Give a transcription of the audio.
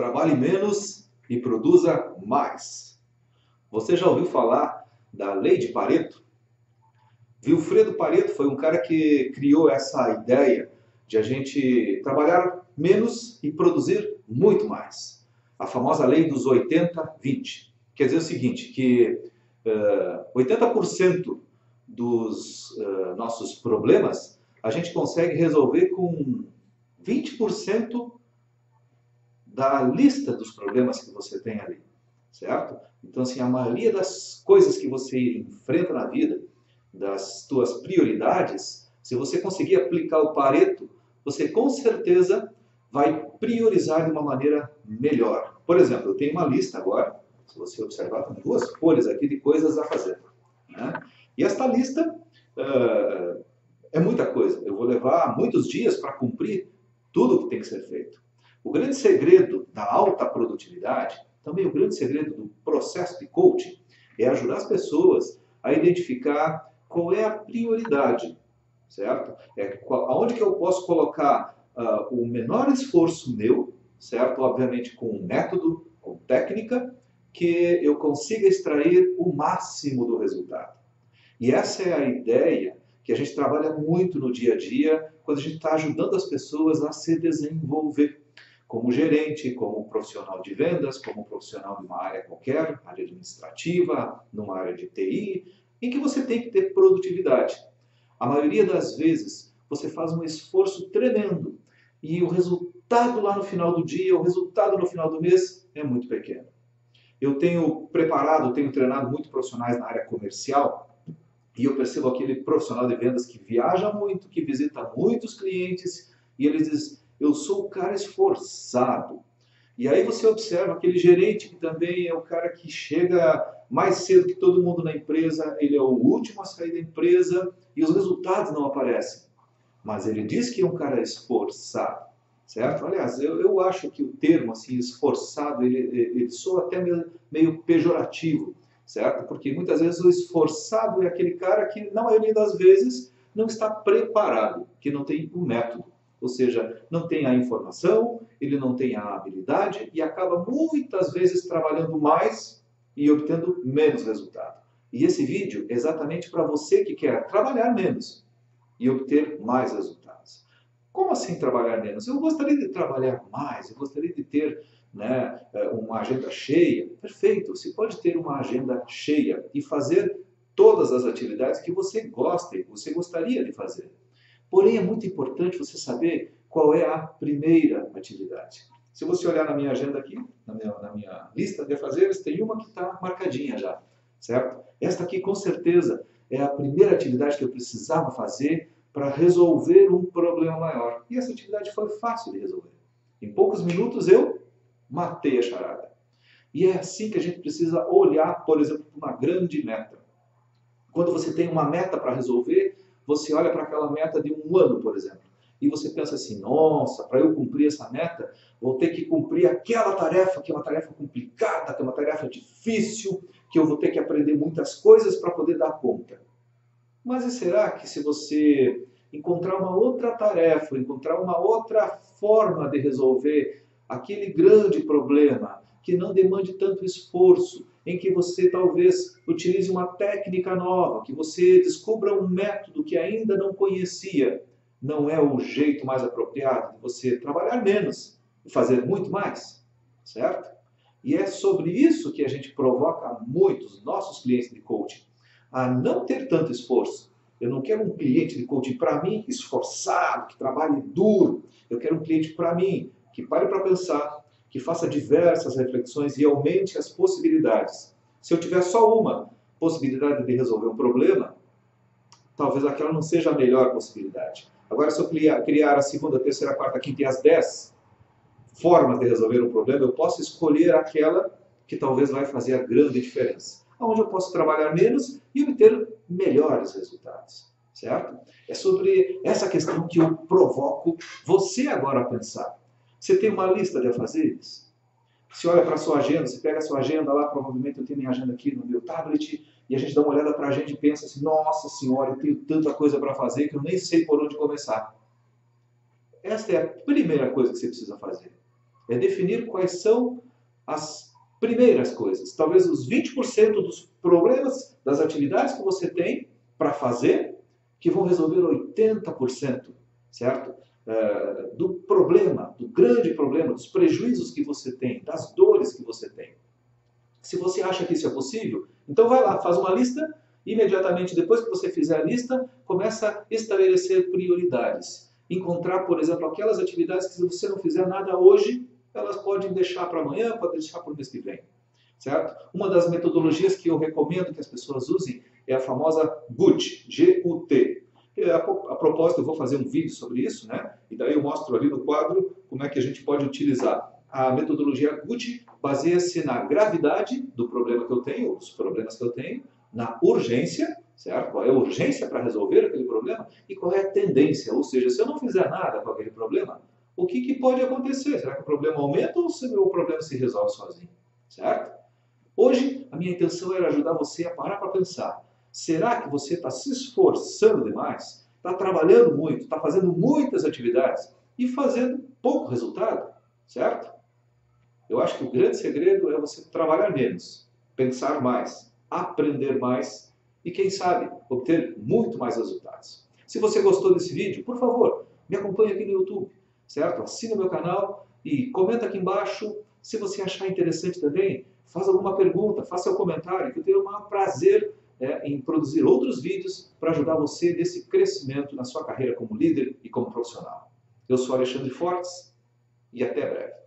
Trabalhe menos e produza mais. Você já ouviu falar da lei de Pareto? Vilfredo Pareto foi um cara que criou essa ideia de a gente trabalhar menos e produzir muito mais. A famosa lei dos 80-20. Quer dizer o seguinte, que 80% dos nossos problemas a gente consegue resolver com 20% da lista dos problemas que você tem ali, certo? Então, assim, a maioria das coisas que você enfrenta na vida, das tuas prioridades, se você conseguir aplicar o Pareto, você com certeza vai priorizar de uma maneira melhor. Por exemplo, eu tenho uma lista agora, se você observar, tem duas folhas aqui de coisas a fazer, né? E esta lista é muita coisa. Eu vou levar muitos dias para cumprir tudo o que tem que ser feito. O grande segredo da alta produtividade, também o grande segredo do processo de coaching, é ajudar as pessoas a identificar qual é a prioridade, certo? Aonde que eu posso colocar o menor esforço meu, certo? Obviamente com um método, com técnica, que eu consiga extrair o máximo do resultado. E essa é a ideia que a gente trabalha muito no dia a dia, quando a gente está ajudando as pessoas a se desenvolver. Como gerente, como profissional de vendas, como profissional de uma área qualquer, área administrativa, numa área de TI, em que você tem que ter produtividade. A maioria das vezes você faz um esforço tremendo e o resultado lá no final do dia, o resultado no final do mês é muito pequeno. Eu tenho treinado muito profissionais na área comercial e eu percebo aquele profissional de vendas que viaja muito, que visita muitos clientes e ele diz: eu sou o cara esforçado. E aí você observa aquele gerente que também é o cara que chega mais cedo que todo mundo na empresa, ele é o último a sair da empresa e os resultados não aparecem. Mas ele diz que é um cara esforçado, certo? Aliás, eu acho que o termo assim, esforçado, ele soa até meio pejorativo, certo? Porque muitas vezes o esforçado é aquele cara que, na maioria das vezes, não está preparado, que não tem o método. Ou seja, não tem a informação, ele não tem a habilidade e acaba muitas vezes trabalhando mais e obtendo menos resultado. E esse vídeo é exatamente para você que quer trabalhar menos e obter mais resultados. Como assim trabalhar menos? Eu gostaria de trabalhar mais, eu gostaria de ter uma agenda cheia. Perfeito, você pode ter uma agenda cheia e fazer todas as atividades que você gosta e você gostaria de fazer. Porém, é muito importante você saber qual é a primeira atividade. Se você olhar na minha agenda aqui, na minha lista de afazeres, tem uma que está marcadinha já, certo? Esta aqui, com certeza, é a primeira atividade que eu precisava fazer para resolver um problema maior. E essa atividade foi fácil de resolver. Em poucos minutos eu matei a charada. E é assim que a gente precisa olhar, por exemplo, para uma grande meta. Quando você tem uma meta para resolver, você olha para aquela meta de um ano, por exemplo, e você pensa assim: nossa, para eu cumprir essa meta, vou ter que cumprir aquela tarefa, que é uma tarefa complicada, que é uma tarefa difícil, que eu vou ter que aprender muitas coisas para poder dar conta. Mas e será que se você encontrar uma outra tarefa, encontrar uma outra forma de resolver aquele grande problema, que não demande tanto esforço, em que você talvez utilize uma técnica nova, que você descubra um método que ainda não conhecia, não é o jeito mais apropriado de você trabalhar menos e fazer muito mais, certo? E é sobre isso que a gente provoca muitos nossos clientes de coaching a não ter tanto esforço. Eu não quero um cliente de coaching para mim esforçado, que trabalhe duro. Eu quero um cliente para mim que pare para pensar, que faça diversas reflexões e aumente as possibilidades. Se eu tiver só uma possibilidade de resolver um problema, talvez aquela não seja a melhor possibilidade. Agora, se eu criar a segunda, terceira, quarta, quinta e as 10 formas de resolver um problema, eu posso escolher aquela que talvez vai fazer a grande diferença. Onde eu posso trabalhar menos e obter melhores resultados, certo? É sobre essa questão que eu provoco você agora a pensar. Você tem uma lista de afazeres? Você olha para a sua agenda, você pega a sua agenda lá, provavelmente eu tenho minha agenda aqui no meu tablet, e a gente dá uma olhada para a agenda e pensa assim: nossa senhora, eu tenho tanta coisa para fazer que eu nem sei por onde começar. Esta é a primeira coisa que você precisa fazer. é definir quais são as primeiras coisas. Talvez os 20% dos problemas, das atividades que você tem para fazer, que vão resolver 80%, certo? Do problema, do grande problema, dos prejuízos que você tem, das dores que você tem. Se você acha que isso é possível, então vai lá, faz uma lista, imediatamente depois que você fizer a lista, começa a estabelecer prioridades. Encontrar, por exemplo, aquelas atividades que se você não fizer nada hoje, elas podem deixar para amanhã, podem deixar para o mês que vem. Certo? Uma das metodologias que eu recomendo que as pessoas usem é a famosa GUT, G-U-T. A propósito, eu vou fazer um vídeo sobre isso, né? E daí eu mostro ali no quadro como é que a gente pode utilizar. A metodologia GUT baseia-se na gravidade do problema que eu tenho, dos problemas que eu tenho, na urgência, certo? Qual é a urgência para resolver aquele problema e qual é a tendência, ou seja, se eu não fizer nada com aquele problema, o que pode acontecer? Será que o problema aumenta ou o problema se resolve sozinho? Certo? Hoje, a minha intenção era ajudar você a parar para pensar. Será que você está se esforçando demais? Está trabalhando muito, está fazendo muitas atividades e fazendo pouco resultado? Certo? Eu acho que o grande segredo é você trabalhar menos, pensar mais, aprender mais e, quem sabe, obter muito mais resultados. Se você gostou desse vídeo, por favor, me acompanhe aqui no YouTube, certo? Assina o meu canal e comenta aqui embaixo. Se você achar interessante também, faz alguma pergunta, faça seu comentário, que eu tenho o maior prazer em produzir outros vídeos para ajudar você nesse crescimento na sua carreira como líder e como profissional. Eu sou Alexandre Fortes e até breve.